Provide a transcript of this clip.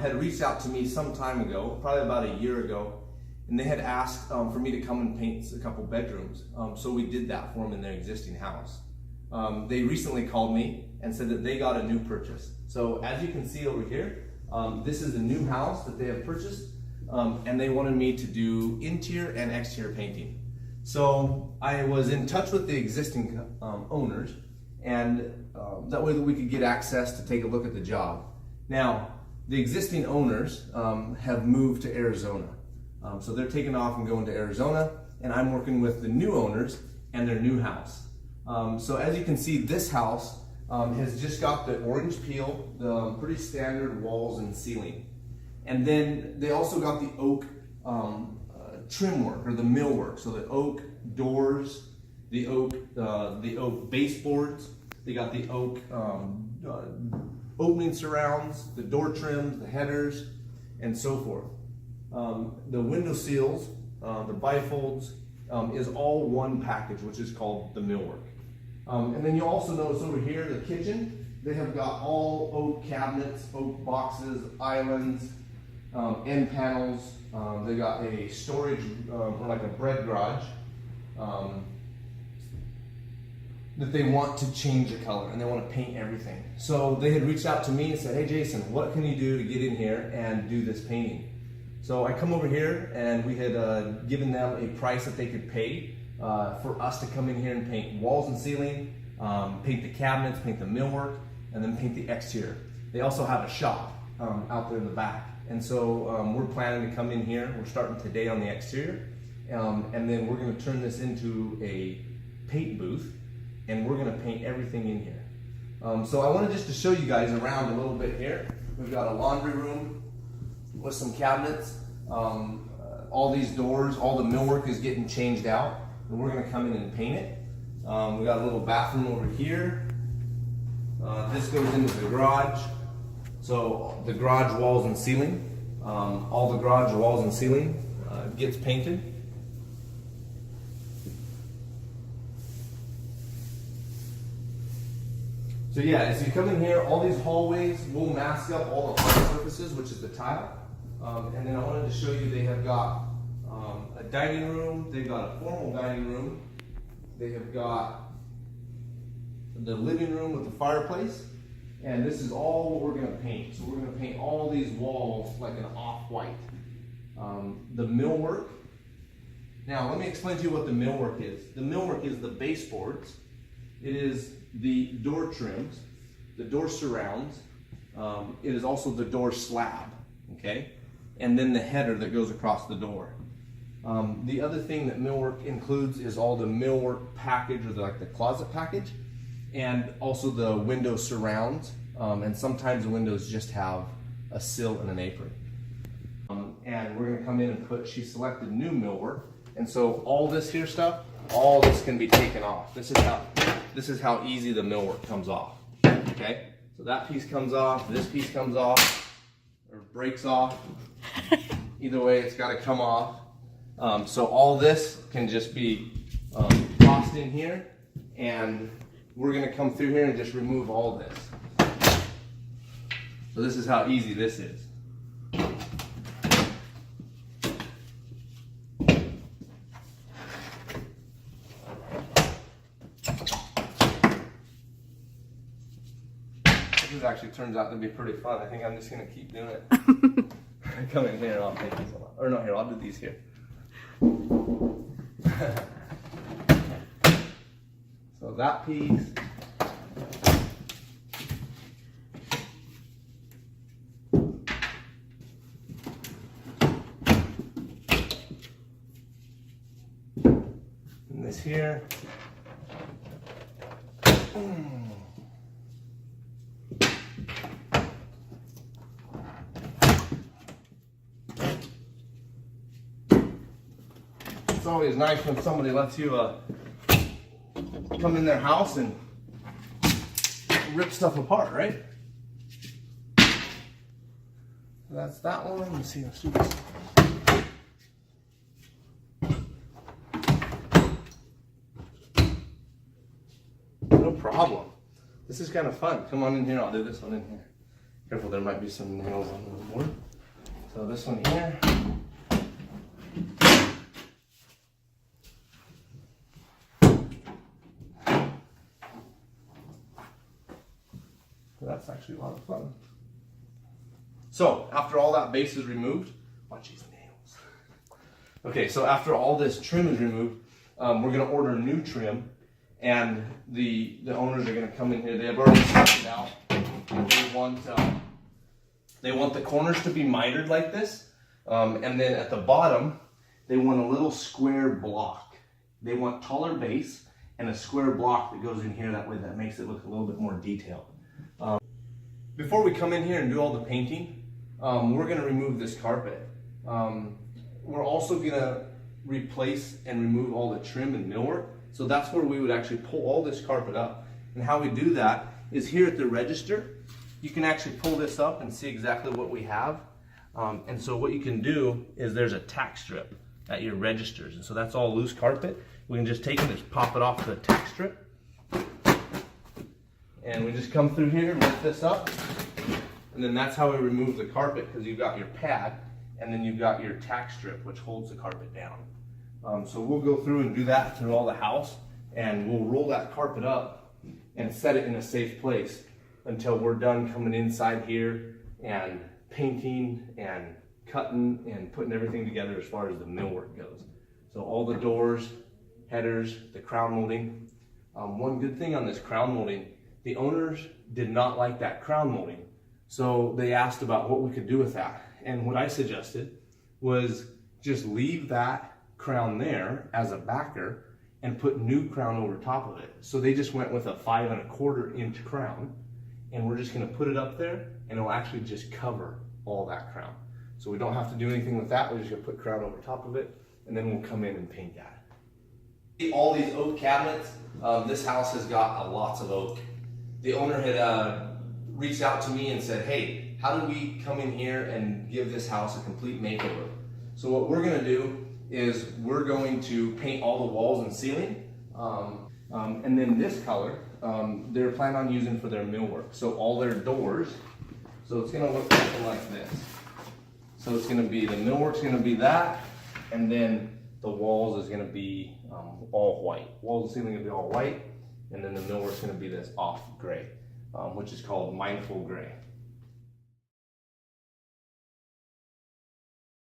had reached out to me some time ago, probably about a year ago, and they had asked for me to come and paint a couple bedrooms. So we did that for them in their existing house. They recently called me and said that they got a new purchase. So as you can see over here, this is a new house that they have purchased, and they wanted me to do interior and exterior painting. So I was in touch with the existing owners, and that way that we could get access to take a look at the job. Now, the existing owners have moved to Arizona. So they're taking off and going to Arizona, and I'm working with the new owners and their new house. So as you can see, this house has just got the orange peel, the pretty standard walls and ceiling. And then they also got the oak trim work, or the millwork. So the oak doors, the oak baseboards, they got the oak opening surrounds, the door trims, the headers, and so forth. The window seals, the bifolds, is all one package, which is called the millwork. And then you'll also notice over here, the kitchen, they have got all oak cabinets, oak boxes, islands, end panels. They got a storage, or like a bread garage, that they want to change the color, and they want to paint everything. So they had reached out to me and said, hey Jason, what can you do to get in here and do this painting? So I come over here, and we had given them a price that they could pay for us to come in here and paint walls and ceiling, paint the cabinets, paint the millwork, and then paint the exterior. They also have a shop out there in the back. And so we're planning to come in here. We're starting today on the exterior, and then we're going to turn this into a paint booth, and we're going to paint everything in here. So I wanted just to show you guys around a little bit here. We've got a laundry room with some cabinets. All these doors, all the millwork is getting changed out, and we're going to come in and paint it. We got a little bathroom over here. This goes into the garage. So the garage walls and ceiling, all the garage walls and ceiling gets painted. So yeah, as you come in here, all these hallways will mask up all the hard surfaces, which is the tile. And then I wanted to show you, they have got a dining room, they've got a formal dining room, they have got the living room with the fireplace, and this is all what we're going to paint. So we're going to paint all these walls like an off-white. The millwork. Now let me explain to you what the millwork is. The millwork is the baseboards. It is the door trims, the door surrounds. It is also the door slab, okay? And then the header that goes across the door. The other thing that millwork includes is all the millwork package, or like the closet package, and also the window surrounds. And sometimes the windows just have a sill and an apron. And we're gonna come in and put, she selected new millwork. And so all this here stuff, all this can be taken off. This is how easy the millwork comes off, okay? So that piece comes off, this piece comes off, or breaks off. Either way, it's gotta come off. So all this can just be tossed in here, and we're gonna come through here and just remove all this. So this is how easy this is. This actually turns out to be pretty fun. I think I'm just gonna keep doing it. Come in here and I'll take these a lot. Or no, here, I'll do these here. So that piece. And this here. It's always nice when somebody lets you come in their house and rip stuff apart, right? That's that one. Let me see. Let's do this. No problem. This is kind of fun. Come on in here. I'll do this one in here. Careful, there might be some nails on the board. So this one here. That's actually a lot of fun. So after all that base is removed, watch these nails. Okay, so after all this trim is removed, we're gonna order new trim, and the owners are gonna come in here. They have already started out. They want the corners to be mitered like this, and then at the bottom, they want a little square block. They want taller base and a square block that goes in here that way, that makes it look a little bit more detailed. Before we come in here and do all the painting, we're gonna remove this carpet. We're also gonna replace and remove all the trim and millwork. So that's where we would actually pull all this carpet up. And how we do that is here at the register, you can actually pull this up and see exactly what we have. And so what you can do is there's a tack strip at your registers. And so that's all loose carpet. We can just take it and just pop it off the tack strip. And we just come through here, lift this up. And then that's how we remove the carpet, because you've got your pad and then you've got your tack strip, which holds the carpet down. So we'll go through and do that through all the house, and we'll roll that carpet up and set it in a safe place until we're done coming inside here and painting and cutting and putting everything together as far as the millwork goes. So all the doors, headers, the crown molding. One good thing on this crown molding, the owners did not like that crown molding. So they asked about what we could do with that. And what I suggested was just leave that crown there as a backer and put new crown over top of it. So they just went with a 5 1/4 inch crown, and we're just gonna put it up there and it'll actually just cover all that crown. So we don't have to do anything with that. We're just gonna put crown over top of it, and then we'll come in and paint that. All these oak cabinets, this house has got lots of oak. The owner had reached out to me and said, hey, how do we come in here and give this house a complete makeover? So what we're gonna do is we're going to paint all the walls and ceiling, and then this color, they're planning on using for their millwork. So all their doors, so it's gonna look something like this. So it's gonna be, the millwork's gonna be that, and then the walls is gonna be all white. Walls and ceiling gonna be all white, and then the millwork's gonna be this off gray, which is called mindful gray.